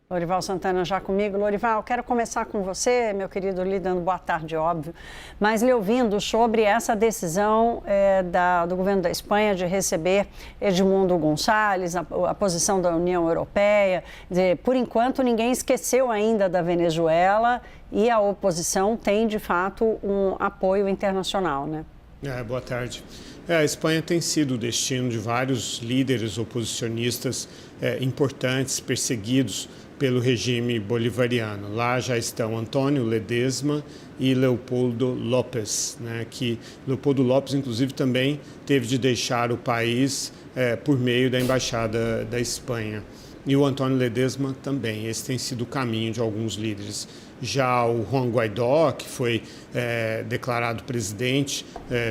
Lorival Santana já comigo. Lorival, quero começar com você, meu querido, lhe dando boa tarde, óbvio, mas lhe ouvindo sobre essa decisão do governo da Espanha de receber Edmundo Gonçalves, a posição da União Europeia. Por enquanto, ninguém esqueceu ainda da Venezuela e a oposição tem, de fato, um apoio internacional, né? Boa tarde. A Espanha tem sido o destino de vários líderes oposicionistas importantes, perseguidos pelo regime bolivariano. Lá já estão Antônio Ledesma e Leopoldo López, que Leopoldo López, inclusive, também teve de deixar o país por meio da Embaixada da Espanha. E o Antônio Ledesma também. Esse tem sido o caminho de alguns líderes. Já o Juan Guaidó, que foi declarado presidente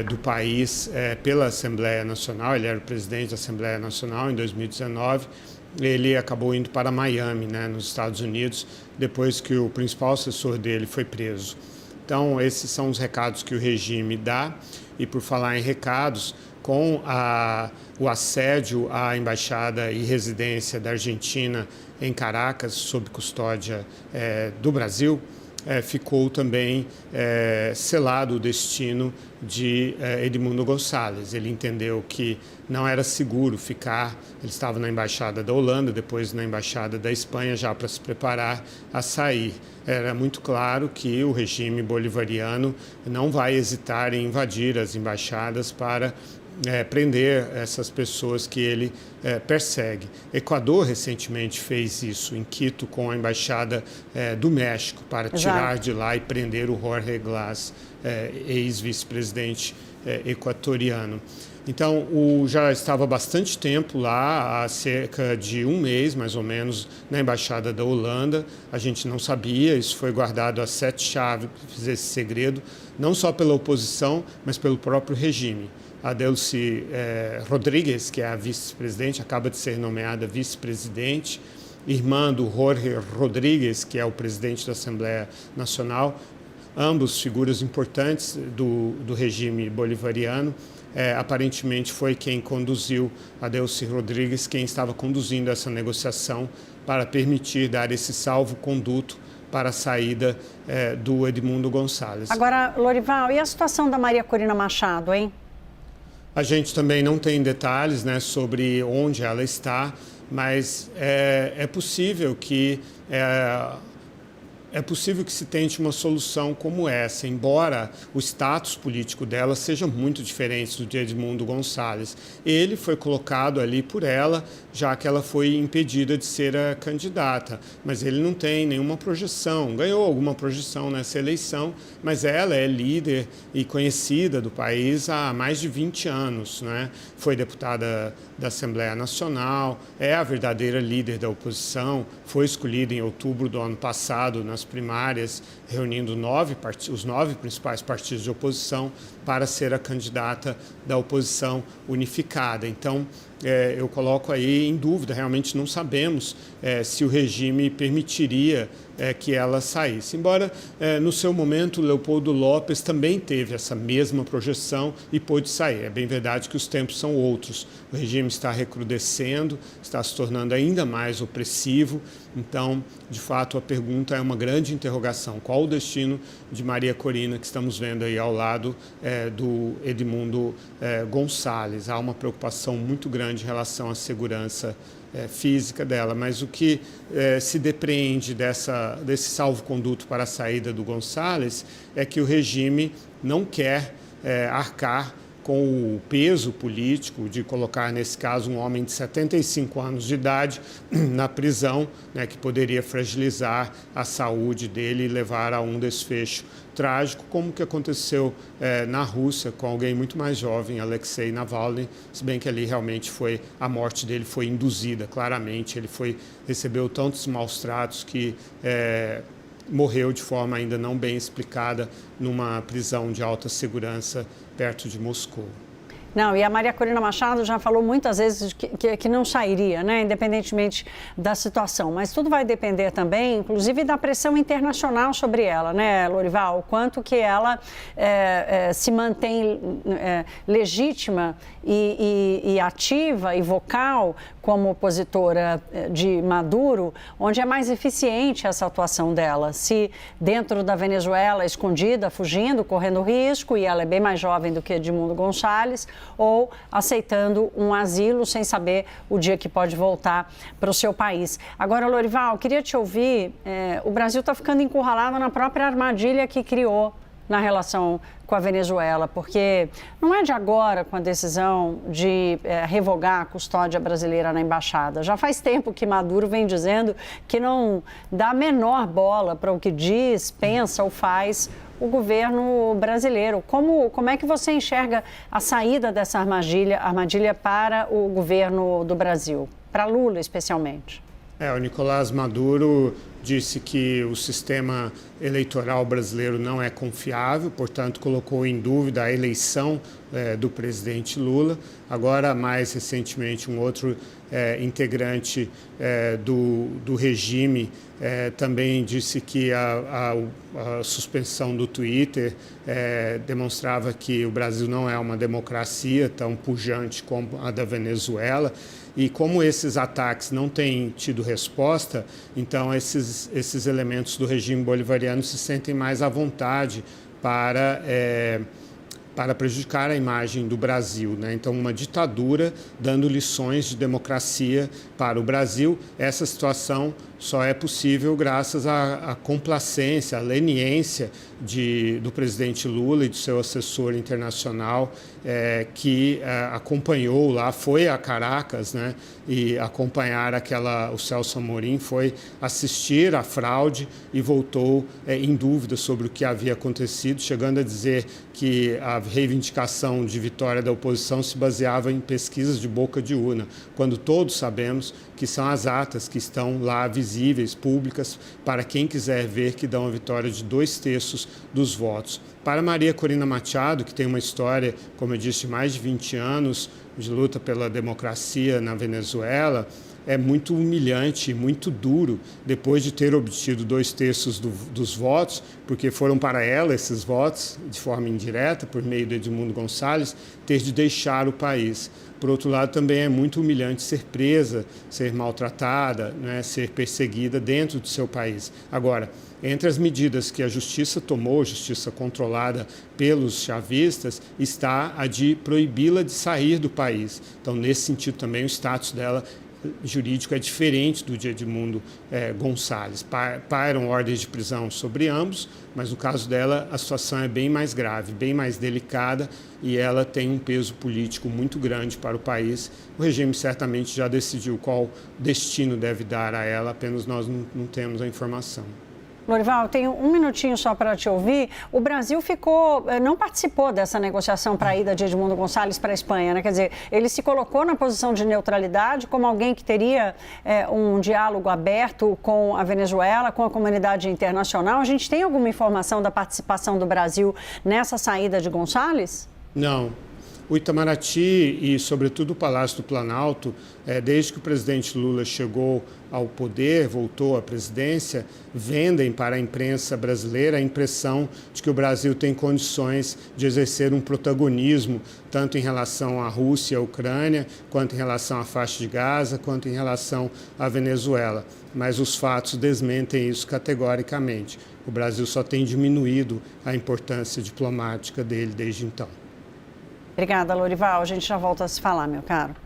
do país pela Assembleia Nacional, ele era o presidente da Assembleia Nacional em 2019, ele acabou indo para Miami, nos Estados Unidos, depois que o principal assessor dele foi preso. Então, esses são os recados que o regime dá. E por falar em recados, com o assédio à embaixada e residência da Argentina em Caracas, sob custódia do Brasil, ficou também selado o destino de Edmundo Gonçalves. Ele entendeu que não era seguro ficar, ele estava na Embaixada da Holanda, depois na Embaixada da Espanha, já para se preparar a sair. Era muito claro que o regime bolivariano não vai hesitar em invadir as embaixadas para prender essas pessoas que ele persegue. Equador recentemente fez isso em Quito com a Embaixada do México para tirar de lá e prender o Jorge Glass, ex-vice-presidente equatoriano. Então, já estava há bastante tempo lá, há cerca de um mês, mais ou menos, na Embaixada da Holanda. A gente não sabia, isso foi guardado a 7 chaves, esse segredo, não só pela oposição, mas pelo próprio regime. A Delcy Rodrigues, que é a vice-presidente, acaba de ser nomeada vice-presidente, irmã do Jorge Rodrigues, que é o presidente da Assembleia Nacional, ambos figuras importantes do regime bolivariano. Aparentemente foi quem conduziu, a Delcy Rodrigues, quem estava conduzindo essa negociação para permitir dar esse salvo-conduto para a saída do Edmundo Gonçalves. Agora, Lorival, e a situação da Maria Corina Machado, hein? A gente também não tem detalhes sobre onde ela está, mas é possível que se tente uma solução como essa, embora o status político dela seja muito diferente do de Edmundo Gonçalves. Ele foi colocado ali por ela, já que ela foi impedida de ser a candidata, mas ele não tem nenhuma projeção, ganhou alguma projeção nessa eleição, mas ela é líder e conhecida do país há mais de 20 anos, Foi deputada da Assembleia Nacional, é a verdadeira líder da oposição, foi escolhida em outubro do ano passado nas primárias, reunindo os 9 principais partidos de oposição para ser a candidata da oposição unificada. Então, eu coloco aí em dúvida, realmente não sabemos se o regime permitiria que ela saísse. Embora, no seu momento, Leopoldo López também teve essa mesma projeção e pôde sair. É bem verdade que os tempos são outros. O regime está recrudescendo, está se tornando ainda mais opressivo. Então, de fato, a pergunta é uma grande interrogação. Qual o destino de Maria Corina, que estamos vendo aí ao lado do Edmundo Gonçalves? Há uma preocupação muito grande em relação à segurança física dela, mas o que se depreende desse salvo-conduto para a saída do Gonçalves é que o regime não quer arcar com o peso político de colocar, nesse caso, um homem de 75 anos de idade na prisão, que poderia fragilizar a saúde dele e levar a um desfecho trágico, como que aconteceu na Rússia com alguém muito mais jovem, Alexei Navalny, se bem que ali realmente a morte dele foi induzida, claramente, ele recebeu tantos maus tratos que morreu de forma ainda não bem explicada numa prisão de alta segurança perto de Moscou. Não, e a Maria Corina Machado já falou muitas vezes que não sairia, né, independentemente da situação. Mas tudo vai depender também, inclusive, da pressão internacional sobre ela, né, Lorival? O quanto que ela se mantém legítima e ativa e vocal como opositora de Maduro, onde é mais eficiente essa atuação dela. Se dentro da Venezuela, escondida, fugindo, correndo risco, e ela é bem mais jovem do que Edmundo Gonçalves, ou aceitando um asilo sem saber o dia que pode voltar para o seu país. Agora, Lorival, queria te ouvir, o Brasil está ficando encurralado na própria armadilha que criou na relação com a Venezuela, porque não é de agora com a decisão de revogar a custódia brasileira na embaixada. Já faz tempo que Maduro vem dizendo que não dá a menor bola para o que diz, pensa ou faz o governo brasileiro. Como é que você enxerga a saída dessa armadilha para o governo do Brasil, para Lula especialmente? O Nicolás Maduro disse que o sistema eleitoral brasileiro não é confiável, portanto, colocou em dúvida a eleição do presidente Lula. Agora, mais recentemente, um outro integrante do regime também disse que a suspensão do Twitter demonstrava que o Brasil não é uma democracia tão pujante como a da Venezuela. E como esses ataques não têm tido resposta, então esses elementos do regime bolivariano se sentem mais à vontade para prejudicar a imagem do Brasil, né? Então, uma ditadura dando lições de democracia para o Brasil. Essa situação só é possível graças à complacência, à leniência do presidente Lula e do seu assessor internacional, que acompanhou lá, foi a Caracas, né, e acompanhar o Celso Amorim, foi assistir à fraude e voltou em dúvida sobre o que havia acontecido, chegando a dizer que a reivindicação de vitória da oposição se baseava em pesquisas de boca de urna, quando todos sabemos que são as atas que estão lá visíveis, públicas, para quem quiser ver, que dão a vitória de 2/3 dos votos. Para Maria Corina Machado, que tem uma história, como eu disse, de mais de 20 anos de luta pela democracia na Venezuela, é muito humilhante e muito duro, depois de ter obtido 2/3 dos votos, porque foram para ela esses votos, de forma indireta, por meio de Edmundo Gonçalves, ter de deixar o país. Por outro lado, também é muito humilhante ser presa, ser maltratada, né, ser perseguida dentro do seu país. Agora, entre as medidas que a justiça tomou, justiça controlada pelos chavistas, está a de proibi-la de sair do país. Então, nesse sentido também, o status dela jurídico é diferente do de Edmundo Gonçalves. Pairam ordens de prisão sobre ambos, mas no caso dela a situação é bem mais grave, bem mais delicada, e ela tem um peso político muito grande para o país. O regime certamente já decidiu qual destino deve dar a ela, apenas nós não temos a informação. Lorival, tenho um minutinho só para te ouvir. O Brasil não participou dessa negociação para a ida de Edmundo Gonçalves para a Espanha, né? Quer dizer, ele se colocou na posição de neutralidade como alguém que teria um diálogo aberto com a Venezuela, com a comunidade internacional. A gente tem alguma informação da participação do Brasil nessa saída de Gonçalves? Não. O Itamaraty e, sobretudo, o Palácio do Planalto, desde que o presidente Lula chegou ao poder, voltou à presidência, vendem para a imprensa brasileira a impressão de que o Brasil tem condições de exercer um protagonismo, tanto em relação à Rússia e à Ucrânia, quanto em relação à faixa de Gaza, quanto em relação à Venezuela. Mas os fatos desmentem isso categoricamente. O Brasil só tem diminuído a importância diplomática dele desde então. Obrigada, Lorival. A gente já volta a se falar, meu caro.